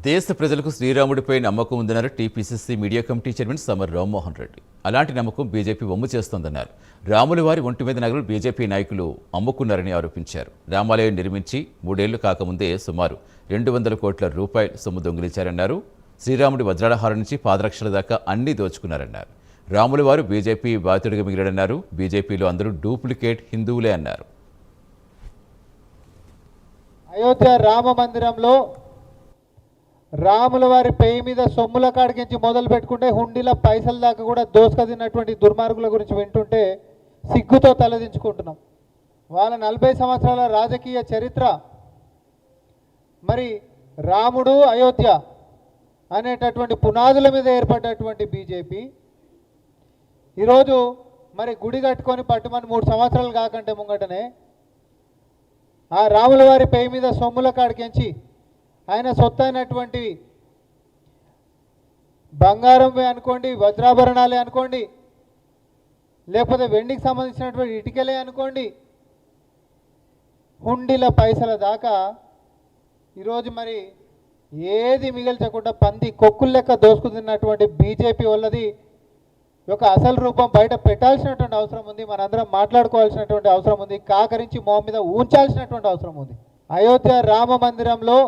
దేశ ప్రజలకు శ్రీరాముడిపై నమ్మకం ఉందన్నారు TPCC media committee chairman Samar Rammohan Reddy. అలాంటి నమ్మకం బీజేపీ వమ్ము చేస్తోందన్నారు. రాముల వారి ఒంటి మీద నగలు బీజేపీ నాయకులు అమ్ముకున్నారని ఆరోపించారు. రామాలయం నిర్మించి 3 ఏళ్లు కాకముందే సుమారు 200 కోట్ల రూపాయలు సొమ్ము దొంగిలించారన్నారు. శ్రీరాముడి వజ్రాలహారం నుంచి పాదరక్షల దాకా అన్నీ దోచుకున్నారన్నారు. రాముల వారు బీజేపీ బాధితుడిగా మిగిలాడన్నారు. బీజేపీలో అందరూ డూప్లికేట్ హిందువులే అన్నారు. అయోధ్య రామ మందిరంలో రాముల వారి పేయి మీద సొమ్ముల కాడికించి మొదలు పెట్టుకుంటే హుండీల పైసల దాకా కూడా దోసుకదిన్నటువంటి దుర్మార్గుల గురించి వింటుంటే సిగ్గుతో తలదించుకుంటున్నాం. వాళ్ళ 40 సంవత్సరాల రాజకీయ చరిత్ర, మరి రాముడు అయోధ్య అనేటటువంటి పునాదుల మీద ఏర్పడ్డటువంటి బీజేపీ ఈరోజు మరి గుడి కట్టుకొని పట్టుమని 3 సంవత్సరాలు కాకంటే ముంగటనే ఆ రాముల వారి పేయి మీద సొమ్ముల కాడికించి ఆయన సొత్తు అయినటువంటి బంగారం అనుకోండి, వజ్రాభరణాలే అనుకోండి, లేకపోతే వెండికి సంబంధించినటువంటి ఇటుకలే అనుకోండి, హుండీల పైసల దాకా ఈరోజు మరి ఏది మిగిల్చకుండా పంది కొక్కులు లెక్క దోసుకుతున్నటువంటి బీజేపీ వాళ్ళది ఒక అసలు రూపం బయట పెట్టాల్సినటువంటి అవసరం ఉంది. మనందరం మాట్లాడుకోవాల్సినటువంటి అవసరం ఉంది. కాకరించి మొహం మీద ఉంచాల్సినటువంటి అవసరం ఉంది. అయోధ్య రామ మందిరంలో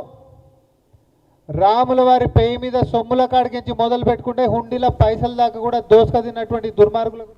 రాముల వారి పేయి మీద సొమ్ముల కాడికించి మొదలు పెట్టుకుంటే హుండీల పైసల దాకా కూడా దోసుకదిన్నటువంటి దుర్మార్గులకు